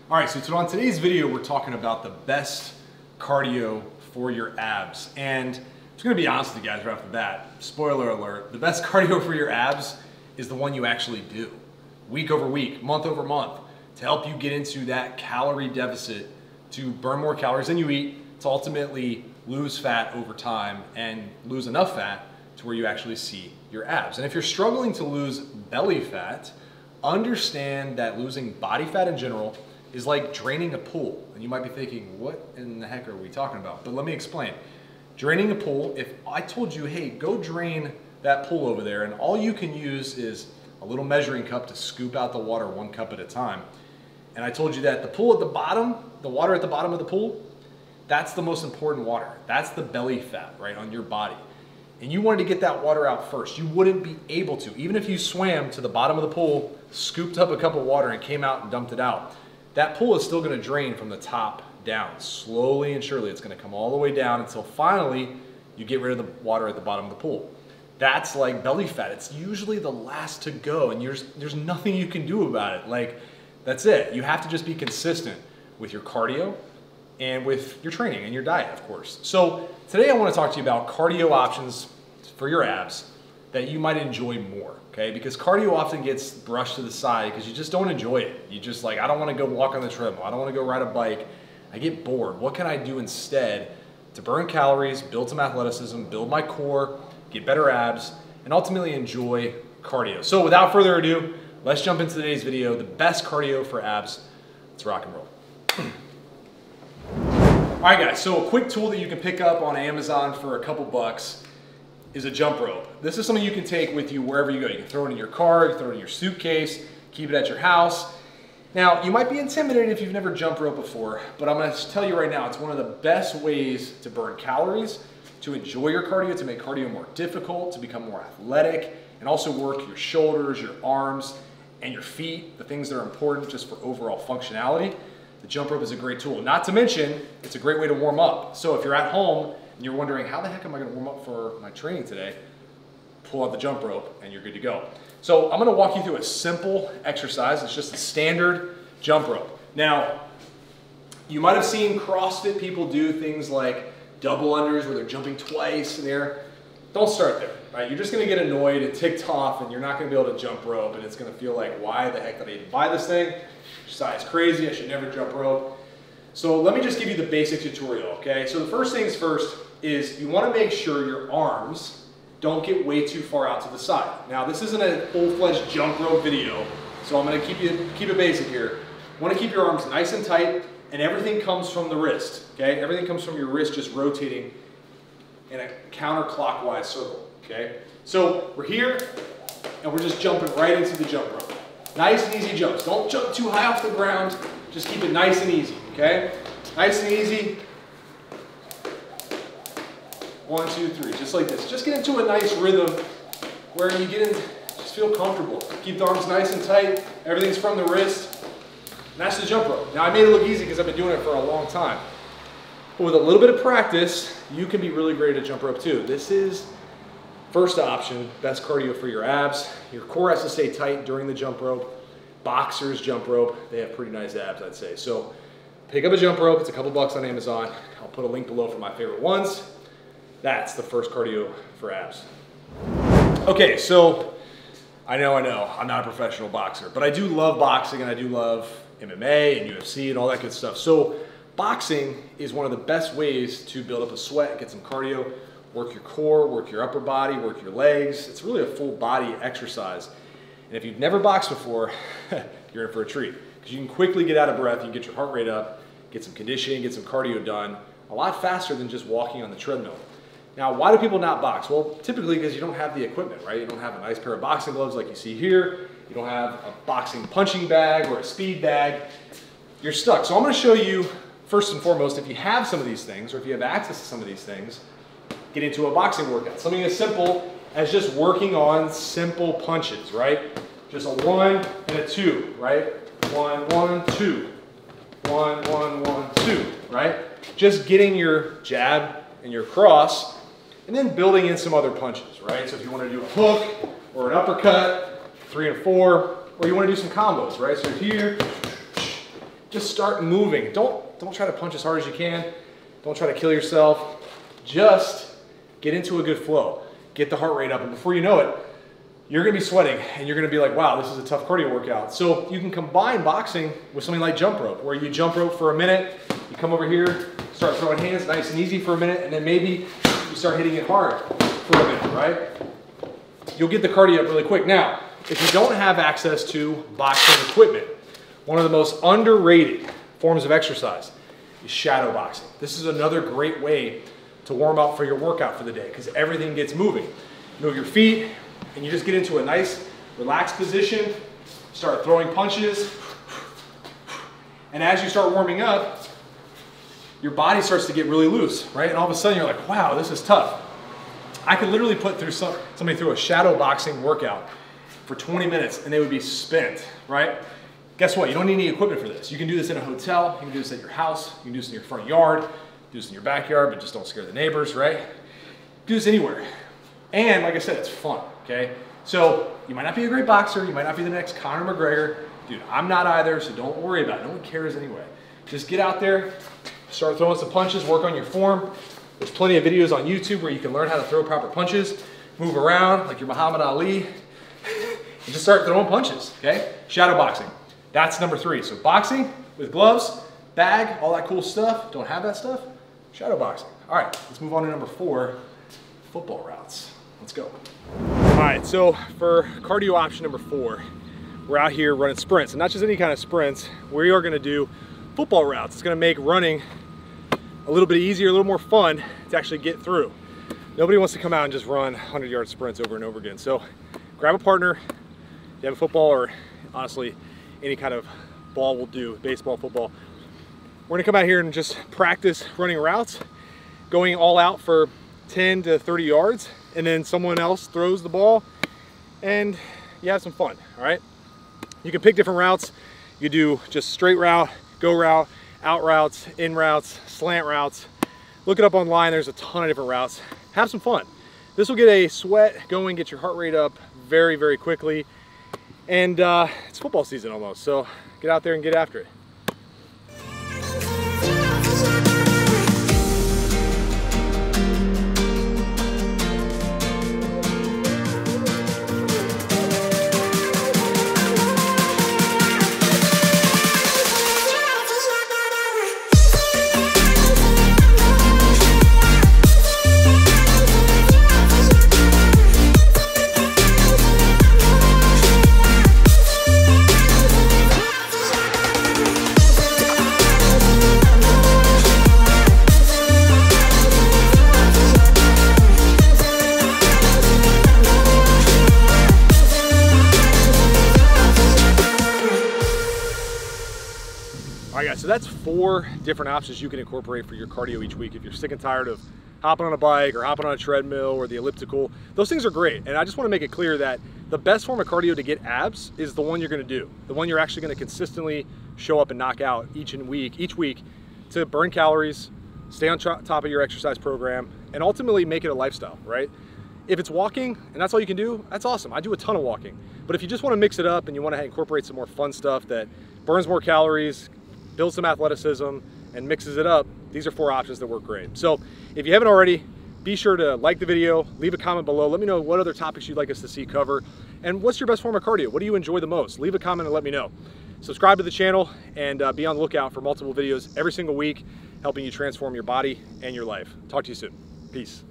All right, so on today's video, we're talking about the best cardio for your abs. And I'm just gonna be honest with you guys right off the bat. Spoiler alert, the best cardio for your abs is the one you actually do. Week over week, month over month, to help you get into that calorie deficit, to burn more calories than you eat, to ultimately lose fat over time and lose enough fat to where you actually see your abs. And if you're struggling to lose belly fat, understand that losing body fat in general is like draining a pool. And you might be thinking, what in the heck are we talking about? But let me explain. Draining a pool, if I told you, hey, go drain that pool over there, and all you can use is a little measuring cup to scoop out the water 1 cup at a time, and I told you that the pool at the bottom, the water at the bottom of the pool, that's the most important water. That's the belly fat, right, on your body. And you wanted to get that water out first. You wouldn't be able to. Even if you swam to the bottom of the pool, scooped up a cup of water and came out and dumped it out, that pool is still gonna drain from the top down. Slowly and surely, it's gonna come all the way down until finally you get rid of the water at the bottom of the pool. That's like belly fat. It's usually the last to go, and there's nothing you can do about it. Like, that's it. You have to just be consistent with your cardio and with your training and your diet, of course. So today I want to talk to you about cardio options for your abs that you might enjoy more, okay? Because cardio often gets brushed to the side because you just don't enjoy it. You just like, I don't want to go walk on the treadmill. I don't want to go ride a bike. I get bored. What can I do instead to burn calories, build some athleticism, build my core, get better abs, and ultimately enjoy cardio? So without further ado, let's jump into today's video, the best cardio for abs. Let's rock and roll. All right, guys, so a quick tool that you can pick up on Amazon for a couple bucks is a jump rope. This is something you can take with you wherever you go. You can throw it in your car, you can throw it in your suitcase, keep it at your house. Now, you might be intimidated if you've never jump roped before, but I'm gonna tell you right now, it's one of the best ways to burn calories, to enjoy your cardio, to make cardio more difficult, to become more athletic, and also work your shoulders, your arms, and your feet, the things that are important just for overall functionality. The jump rope is a great tool. Not to mention, it's a great way to warm up. So if you're at home and you're wondering, how the heck am I gonna warm up for my training today? Pull out the jump rope and you're good to go. So I'm gonna walk you through a simple exercise. It's just a standard jump rope. Now, you might have seen CrossFit people do things like double unders where they're jumping twice in the air. Don't start there, right? You're just gonna get annoyed and ticked off, and you're not gonna be able to jump rope, and it's gonna feel like, why the heck did I even buy this thing? Size crazy, I should never jump rope. So let me just give you the basic tutorial, okay? So the first things first is you wanna make sure your arms don't get way too far out to the side. Now, this isn't a full-fledged jump rope video, so I'm gonna keep it basic here. You wanna keep your arms nice and tight, and everything comes from the wrist, okay? Everything comes from your wrist just rotating in a counterclockwise circle, okay? So we're here, and we're just jumping right into the jump rope. Nice and easy jumps. Don't jump too high off the ground. Just keep it nice and easy, okay? Nice and easy. 1, 2, 3, just like this. Just get into a nice rhythm where you get in, just feel comfortable. Keep the arms nice and tight. Everything's from the wrist. And that's the jump rope. Now, I made it look easy because I've been doing it for a long time. But with a little bit of practice, you can be really great at jump rope too. This is first option, best cardio for your abs. Your core has to stay tight during the jump rope. Boxers jump rope, they have pretty nice abs, I'd say. So pick up a jump rope, it's a couple bucks on Amazon. I'll put a link below for my favorite ones. That's the first cardio for abs. Okay, so I know, I'm not a professional boxer, but I do love boxing and I do love MMA and UFC and all that good stuff. So boxing is one of the best ways to build up a sweat, get some cardio, work your core, work your upper body, work your legs. It's really a full body exercise. And if you've never boxed before, you're in for a treat. Because you can quickly get out of breath, you can get your heart rate up, get some conditioning, get some cardio done, a lot faster than just walking on the treadmill. Now, why do people not box? Well, typically because you don't have the equipment, right? You don't have a nice pair of boxing gloves like you see here. You don't have a boxing punching bag or a speed bag. You're stuck. So I'm gonna show you, first and foremost, if you have some of these things, or if you have access to some of these things, get into a boxing workout. Something as simple as just working on simple punches, right? Just a 1 and a 2, right? 1, 1, 2. 1, 1, 1, 2, right? Just getting your jab and your cross, and then building in some other punches, right? So if you want to do a hook or an uppercut, 3 and 4, or you want to do some combos, right? So here, just start moving. Don't try to punch as hard as you can. Don't try to kill yourself. Just get into a good flow. Get the heart rate up, and before you know it, you're gonna be sweating and you're gonna be like, wow, this is a tough cardio workout. So you can combine boxing with something like jump rope, where you jump rope for a minute, you come over here, start throwing hands nice and easy for a minute, and then maybe you start hitting it hard for a minute, right? You'll get the cardio up really quick. Now, if you don't have access to boxing equipment, one of the most underrated forms of exercise is shadow boxing. This is another great way to warm up for your workout for the day, because everything gets moving. You move your feet, and you just get into a nice, relaxed position, start throwing punches, and as you start warming up, your body starts to get really loose, right? And all of a sudden you're like, wow, this is tough. I could literally put through somebody through a shadow boxing workout for 20 minutes and they would be spent, right? Guess what? You don't need any equipment for this. You can do this in a hotel, you can do this at your house, you can do this in your front yard, do this in your backyard, but just don't scare the neighbors, right? Do this anywhere. And like I said, it's fun, okay? So you might not be a great boxer, you might not be the next Conor McGregor. Dude, I'm not either, so don't worry about it. No one cares anyway. Just get out there, start throwing some punches, work on your form. There's plenty of videos on YouTube where you can learn how to throw proper punches, move around like you're Muhammad Ali, and just start throwing punches, okay? Shadow boxing, that's number 3. So boxing with gloves, bag, all that cool stuff. Don't have that stuff? Shadow boxing. All right, let's move on to number 4, football routes. Let's go. All right, so for cardio option number 4, we're out here running sprints, and not just any kind of sprints. We are gonna do football routes. It's gonna make running a little bit easier, a little more fun to actually get through. Nobody wants to come out and just run 100-yard sprints over and over again. So grab a partner. If you have a football, or honestly, any kind of ball will do, baseball, football. We're gonna come out here and just practice running routes, going all out for 10 to 30 yards, and then someone else throws the ball and you have some fun, all right? You can pick different routes. You do just straight route, go route, out routes, in routes, slant routes. Look it up online, there's a ton of different routes. Have some fun. This will get a sweat going, get your heart rate up very, very quickly. And it's football season almost, so get out there and get after it. All right guys, so that's 4 different options you can incorporate for your cardio each week. If you're sick and tired of hopping on a bike or hopping on a treadmill or the elliptical, those things are great. And I just want to make it clear that the best form of cardio to get abs is the one you're going to do. The one you're actually going to consistently show up and knock out each week to burn calories, stay on top of your exercise program, and ultimately make it a lifestyle, right? If it's walking and that's all you can do, that's awesome. I do a ton of walking. But if you just want to mix it up and you want to incorporate some more fun stuff that burns more calories, builds some athleticism, and mixes it up, these are 4 options that work great. So if you haven't already, be sure to like the video, leave a comment below, let me know what other topics you'd like us to see cover, and what's your best form of cardio? What do you enjoy the most? Leave a comment and let me know. Subscribe to the channel and be on the lookout for multiple videos every single week, helping you transform your body and your life. Talk to you soon. Peace.